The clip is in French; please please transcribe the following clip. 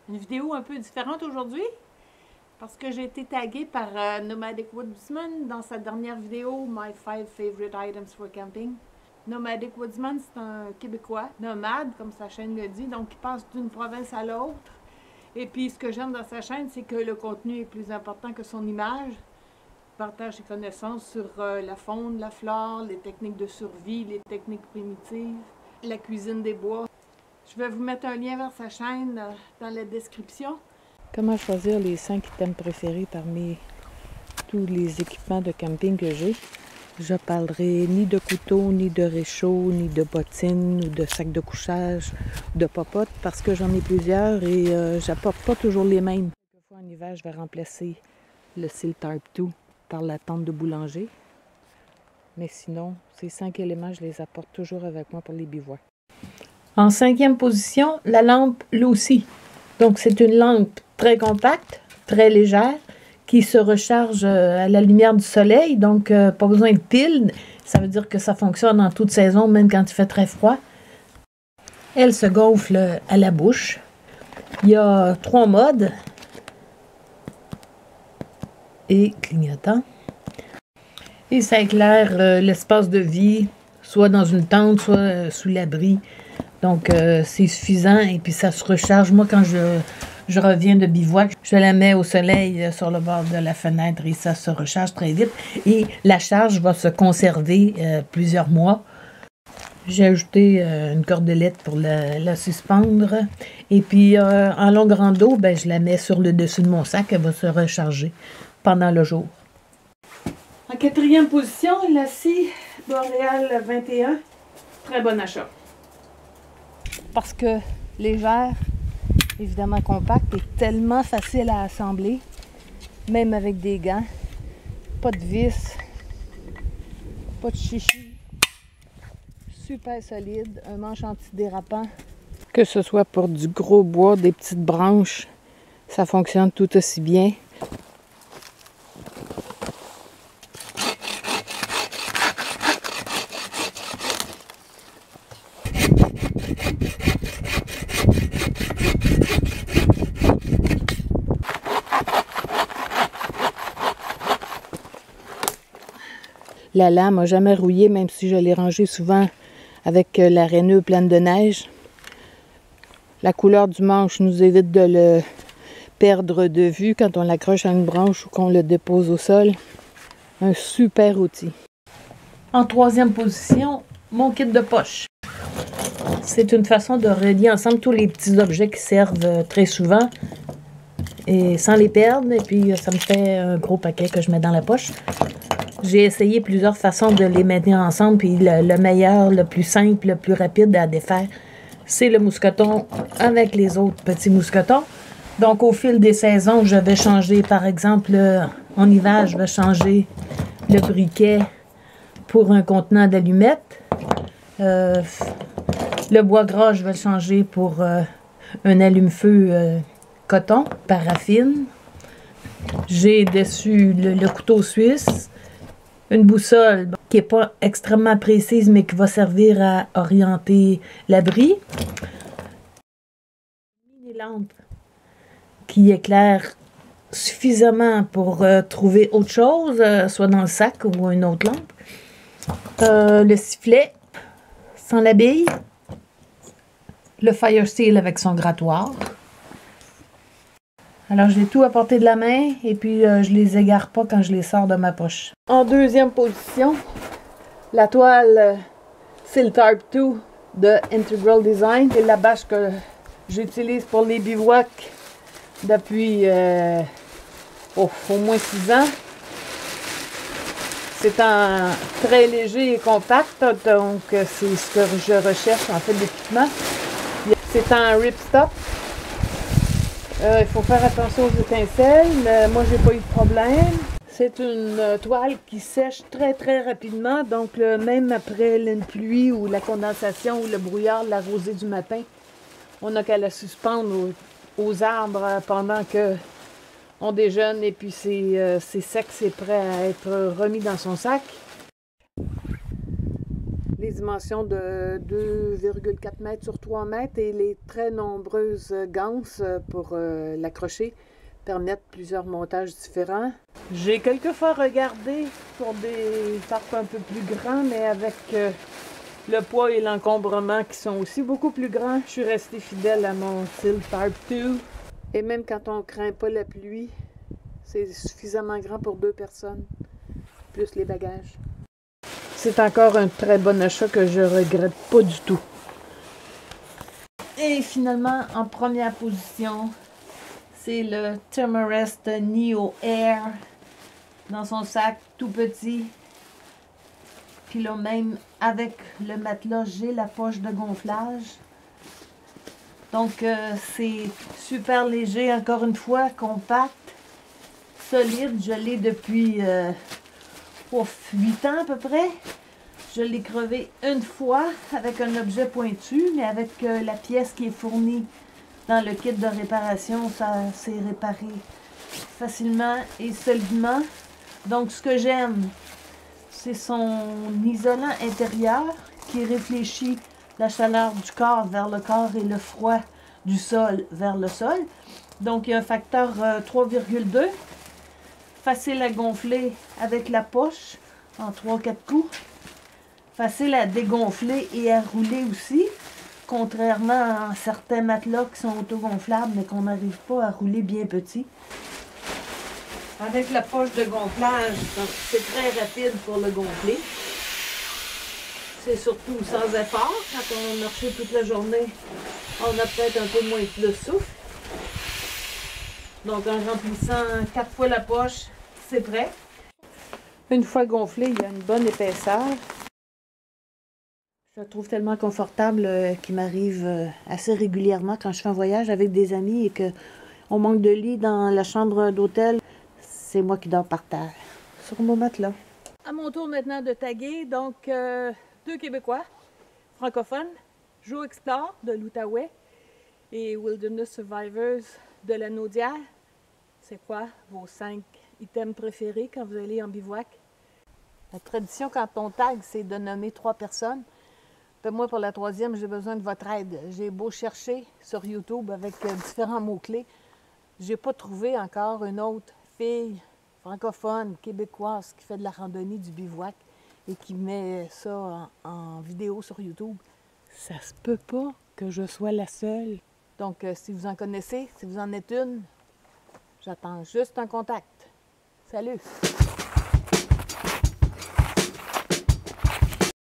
Une vidéo un peu différente aujourd'hui parce que j'ai été taguée par Nomadic Woodsman dans sa dernière vidéo My 5 Favorite Items for Camping. Nomadic Woodsman, c'est un Québécois, nomade, comme sa chaîne le dit, donc il passe d'une province à l'autre. Et puis ce que j'aime dans sa chaîne, c'est que le contenu est plus important que son image. Il partage ses connaissances sur la faune, la flore, les techniques de survie, les techniques primitives, la cuisine des bois. Je vais vous mettre un lien vers sa chaîne dans la description. Comment choisir les 5 items préférés parmi tous les équipements de camping que j'ai? Je parlerai ni de couteau, ni de réchaud, ni de bottines, ou de sacs de couchage, de popotes, parce que j'en ai plusieurs et j'apporte pas toujours les mêmes. Quelquefois en hiver, je vais remplacer le Seal Tarp 2 par la tente de boulanger. Mais sinon, ces 5 éléments, je les apporte toujours avec moi pour les bivouacs. En 5e position, la lampe Lucy. Donc, c'est une lampe très compacte, très légère, qui se recharge à la lumière du soleil. Donc, pas besoin de pile. Ça veut dire que ça fonctionne en toute saison, même quand il fait très froid. Elle se gonfle à la bouche. Il y a 3 modes. Et clignotant. Et ça éclaire l'espace de vie, soit dans une tente, soit sous l'abri. Donc, c'est suffisant et puis ça se recharge. Moi, quand je reviens de bivouac, je la mets au soleil sur le bord de la fenêtre et ça se recharge très vite. Et la charge va se conserver plusieurs mois. J'ai ajouté une cordelette pour la suspendre. Et puis, en longue rando, ben, je la mets sur le dessus de mon sac. Elle va se recharger pendant le jour. En 4e position, la scie Boréal 21. Très bon achat. Parce que légère, évidemment compacte et tellement facile à assembler, même avec des gants. Pas de vis, pas de chichi. Super solide, un manche antidérapant. Que ce soit pour du gros bois, des petites branches, ça fonctionne tout aussi bien. La lame n'a jamais rouillé, même si je l'ai rangée souvent avec la rainure pleine de neige. La couleur du manche nous évite de le perdre de vue quand on l'accroche à une branche ou qu'on le dépose au sol. Un super outil. En 3e position, mon kit de poche. C'est une façon de relier ensemble tous les petits objets qui servent très souvent et sans les perdre. Et puis, ça me fait un gros paquet que je mets dans la poche. J'ai essayé plusieurs façons de les maintenir ensemble, puis le meilleur, le plus simple, le plus rapide à défaire, c'est le mousqueton avec les autres petits mousquetons. Donc, au fil des saisons, je vais changer, par exemple, en hiver, je vais changer le briquet pour un contenant d'allumettes. Le bois gras, je vais le changer pour un allume-feu coton, paraffine. J'ai dessus le couteau suisse. Une boussole qui n'est pas extrêmement précise, mais qui va servir à orienter l'abri. Une mini-lampe qui éclaire suffisamment pour trouver autre chose, soit dans le sac ou une autre lampe. Le sifflet sans la bille. Le Fire Seal avec son grattoir. Alors, j'ai tout à portée de la main et puis je les égare pas quand je les sors de ma poche. En 2e position, la toile Seal Tarp 2 de Integral Design. C'est la bâche que j'utilise pour les bivouacs depuis au moins 6 ans. C'est très léger et compact, donc c'est ce que je recherche en fait d'équipement. C'est en ripstop. Il faut faire attention aux étincelles, mais moi j'ai pas eu de problème. C'est une toile qui sèche très très rapidement, donc même après une pluie ou la condensation ou le brouillard, la rosée du matin, on n'a qu'à la suspendre aux arbres pendant que on déjeune et puis c'est sec, c'est prêt à être remis dans son sac. les dimensions de 2,4 mètres sur 3 mètres et les très nombreuses ganses pour l'accrocher permettent plusieurs montages différents. J'ai quelquefois regardé pour des tarpes un peu plus grands, mais avec le poids et l'encombrement qui sont aussi beaucoup plus grands, je suis restée fidèle à mon style Tarp 2. Et même quand on craint pas la pluie, c'est suffisamment grand pour 2 personnes, plus les bagages. C'est encore un très bon achat que je regrette pas du tout. Et finalement, en première position, c'est le Thermarest Neo Air dans son sac tout petit. Puis là même, avec le matelas, j'ai la poche de gonflage. Donc c'est super léger, encore une fois, compact, solide. Je l'ai depuis 8 ans à peu près. Je l'ai crevé une fois avec un objet pointu, mais avec la pièce qui est fournie dans le kit de réparation, ça s'est réparé facilement et solidement. Donc ce que j'aime, c'est son isolant intérieur qui réfléchit la chaleur du corps vers le corps et le froid du sol vers le sol. Donc il y a un facteur 3,2. Facile à gonfler avec la poche en 3-4 coups. Facile à dégonfler et à rouler aussi, contrairement à certains matelas qui sont autogonflables mais qu'on n'arrive pas à rouler bien petit. Avec la poche de gonflage, c'est très rapide pour le gonfler. C'est surtout sans effort. Quand on marche toute la journée, on a peut-être un peu moins de souffle. Donc en remplissant 4 fois la poche, c'est prêt. Une fois gonflé, il y a une bonne épaisseur. Je le trouve tellement confortable qu'il m'arrive assez régulièrement quand je fais un voyage avec des amis et qu'on manque de lit dans la chambre d'hôtel. C'est moi qui dors par terre, sur mon matelas. À mon tour maintenant de taguer, donc 2 Québécois francophones, Joe Explore de l'Outaouais et Wilderness Survivors de la Naudière. C'est quoi vos 5 items préférés quand vous allez en bivouac? La tradition quand on tag, c'est de nommer 3 personnes. Ben moi, pour la 3e, j'ai besoin de votre aide. J'ai beau chercher sur YouTube avec différents mots-clés, j'ai pas trouvé encore une autre fille francophone, québécoise, qui fait de la randonnée du bivouac et qui met ça en vidéo sur YouTube. Ça se peut pas que je sois la seule. Donc, si vous en connaissez, si vous en êtes une, j'attends juste un contact. Salut!